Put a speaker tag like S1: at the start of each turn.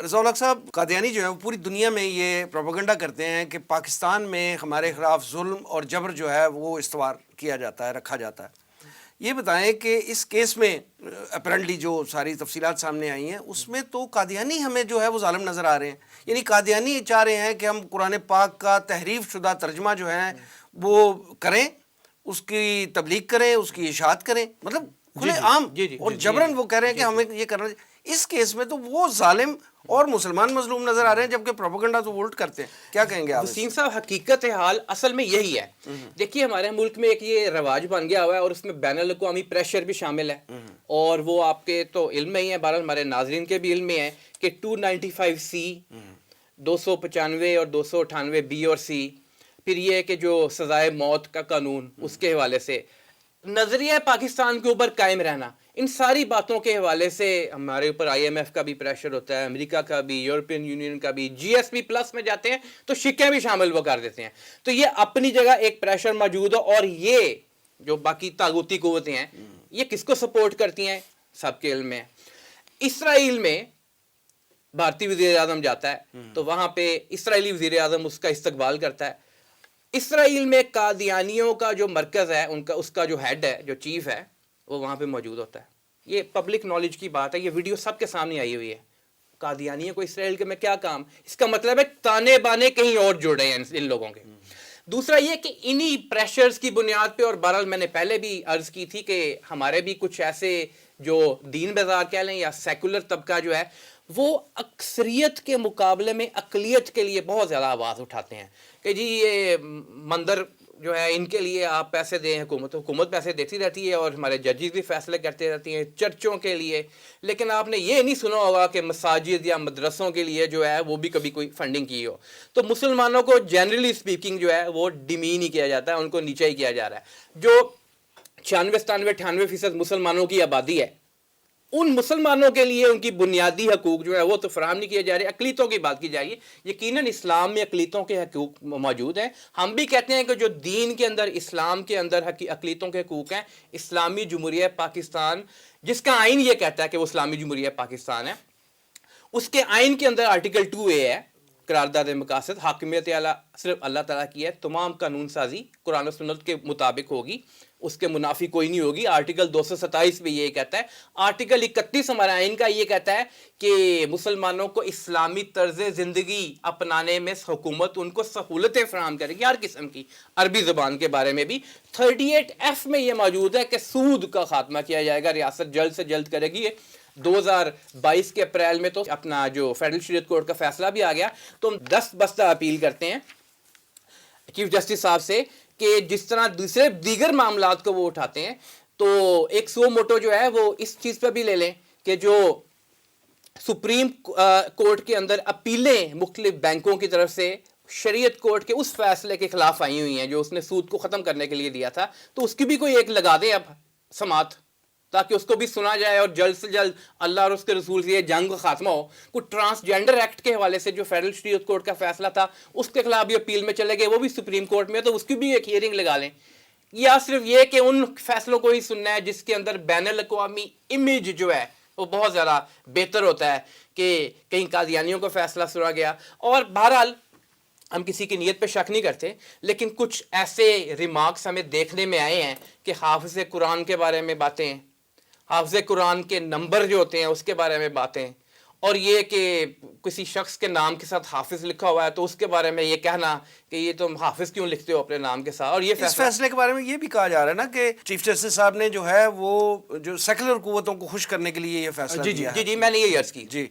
S1: رضا الحق صاحب، قادیانی جو ہے وہ پوری دنیا میں یہ پروپیگنڈا کرتے ہیں کہ پاکستان میں ہمارے خلاف ظلم اور جبر جو ہے وہ استوار کیا جاتا ہے، رکھا جاتا ہے. یہ بتائیں کہ اس کیس میں اپیرنٹلی جو ساری تفصیلات سامنے آئی ہیں اس میں تو قادیانی ہمیں جو ہے وہ ظالم نظر آ رہے ہیں. یعنی قادیانی چاہ رہے ہیں کہ ہم قرآن پاک کا تحریف شدہ ترجمہ جو ہے وہ کریں، اس کی تبلیغ کریں، اس کی اشاعت کریں، مطلب کھلے عام. اور جبرن وہ کہہ رہے ہیں کہ ہمیں یہ کرنا. اس کیس میں تو وہ ظالم اور مسلمان مظلوم نظر آ رہے ہیں، جبکہ پروپیگنڈا تو وولٹ کرتے ہیں. کیا کہیں گے آپ؟
S2: وسیم صاحب، حقیقت حال اصل میں یہی ہے. دیکھیے ہمارے ملک میں ایک یہ رواج بن گیا ہوا ہے اور اس میں بین الاقوامی پریشر بھی شامل ہے، اور وہ آپ کے تو علم میں ہی ہے، بہرحال ہمارے ناظرین کے بھی علم میں ہے کہ 295C 295 اور 298 بی اور سی، پھر یہ کہ جو سزائے موت کا قانون اس کے حوالے سے نظریہ پاکستان کے اوپر قائم رہنا، ان ساری باتوں کے حوالے سے ہمارے اوپر IMF کا بھی پریشر ہوتا ہے، امریکہ کا بھی، یورپین یونین کا بھی. GSP+ میں جاتے ہیں تو شکیں بھی شامل وہ کر دیتے ہیں. تو یہ اپنی جگہ ایک پریشر موجود ہے. اور یہ جو باقی طاغوتی قوتیں ہیں یہ کس کو سپورٹ کرتی ہیں؟ سب کے علم میں. اسرائیل میں بھارتی وزیر اعظم جاتا ہے تو وہاں پہ اسرائیلی وزیر اعظم اس کا استقبال کرتا ہے. اسرائیل میں قادیانیوں کا جو مرکز ہے، ان کا اس کا جو ہیڈ ہے، جو چیف ہے، وہ وہاں پہ موجود ہوتا ہے. یہ پبلک نالج کی بات ہے، یہ ویڈیو سب کے سامنے آئی ہوئی ہے. قادیانیوں کو اسرائیل کے میں کیا کام؟ اس کا مطلب ہے تانے بانے کہیں اور جڑ رہے ہیں ان لوگوں کے. دوسرا یہ کہ انہی پریشرز کی بنیاد پہ، اور بہرحال میں نے پہلے بھی عرض کی تھی کہ ہمارے بھی کچھ ایسے جو دین بیزار کہہ لیں یا سیکولر طبقہ جو ہے وہ اکثریت کے مقابلے میں اقلیت کے لیے بہت زیادہ آواز اٹھاتے ہیں کہ جی یہ مندر جو ہے ان کے لیے آپ پیسے دیں، حکومت پیسے دیتی رہتی ہے اور ہمارے ججز بھی فیصلے کرتے رہتی ہیں چرچوں کے لیے. لیکن آپ نے یہ نہیں سنا ہوگا کہ مساجد یا مدرسوں کے لیے جو ہے وہ بھی کبھی کوئی فنڈنگ کی ہو. تو مسلمانوں کو جنرلی اسپیکنگ جو ہے وہ ڈیمین ہی کیا جاتا ہے، ان کو نیچے ہی کیا جا رہا ہے. جو 96-97-98% مسلمانوں کی آبادی ہے، ان مسلمانوں کے لیے ان کی بنیادی حقوق جو ہے وہ تو فراہم نہیں کیے جا رہے. اقلیتوں کی بات کی جا رہی ہے. یقیناً اسلام میں اقلیتوں کے حقوق موجود ہیں. ہم بھی کہتے ہیں کہ جو دین کے اندر، اسلام کے اندر اقلیتوں کے حقوق ہیں. اسلامی جمہوریہ پاکستان جس کا آئین یہ کہتا ہے کہ وہ اسلامی جمہوریہ پاکستان ہے، اس کے آئین کے اندر آرٹیکل 2A ہے، قرارداد مقاصد، حاکمیت اعلیٰ صرف اللہ تعالیٰ کی ہے، تمام قانون سازی قرآن و سنت کے مطابق ہوگی، اس کے منافی کوئی نہیں ہوگی. آرٹیکل 227 بھی یہ کہتا ہے. آرٹیکل 31 ہمارے آئین کا یہ کہتا ہے کہ مسلمانوں کو اسلامی طرز زندگی اپنانے میں حکومت ان کو سہولتیں فراہم کرے گی ہر قسم کی. عربی زبان کے بارے میں بھی 38F میں یہ موجود ہے کہ سود کا خاتمہ کیا جائے گا، ریاست جلد سے جلد کرے گی. 2022 کے اپریل میں تو اپنا جو فیڈرل شریعت کورٹ کا فیصلہ بھی آ گیا. تو ہم دست بستہ اپیل کرتے ہیں چیف جسٹس صاحب سے کہ جس طرح دیگر معاملات کو وہ اٹھاتے ہیں تو ایک سو موٹو جو ہے وہ اس چیز پہ بھی لے لیں کہ جو سپریم کورٹ کے اندر اپیلیں مختلف بینکوں کی طرف سے شریعت کورٹ کے اس فیصلے کے خلاف آئی ہوئی ہیں جو اس نے سود کو ختم کرنے کے لیے دیا تھا، تو اس کی بھی کوئی ایک لگا دیں اب سماعت، تاکہ اس کو بھی سنا جائے اور جلد سے جلد اللہ اور اس کے رسول سے یہ جنگ کا خاتمہ ہو. کوئی ٹرانسجینڈر ایکٹ کے حوالے سے جو فیڈرل شریعت کورٹ کا فیصلہ تھا اس کے خلاف بھی اپیل میں چلے گئے، وہ بھی سپریم کورٹ میں، تو اس کی بھی ایک ہیئرنگ لگا لیں. یا صرف یہ کہ ان فیصلوں کو ہی سننا ہے جس کے اندر بین الاقوامی امیج جو ہے وہ بہت زیادہ بہتر ہوتا ہے کہ کہیں قادیانیوں کا فیصلہ سنا گیا. اور بہرحال ہم کسی کی نیت پہ شک نہیں کرتے، لیکن کچھ ایسے ریمارکس ہمیں دیکھنے میں آئے ہیں کہ حافظ قرآن کے بارے میں باتیں، حافظ قرآن کے نمبر جو ہوتے ہیں اس کے بارے میں باتیں، اور یہ کہ کسی شخص کے نام کے ساتھ حافظ لکھا ہوا ہے تو اس کے بارے میں یہ کہنا کہ یہ تم حافظ کیوں لکھتے ہو اپنے نام کے ساتھ. اور یہ
S1: اس فیصلے کے بارے میں یہ بھی کہا جا رہا ہے نا کہ چیف جسٹس صاحب نے جو ہے وہ جو سیکولر قوتوں کو خوش کرنے کے لیے یہ فیصلہ
S2: جی
S1: دیا ہے.
S2: میں نے یہی عرض کی.
S1: جی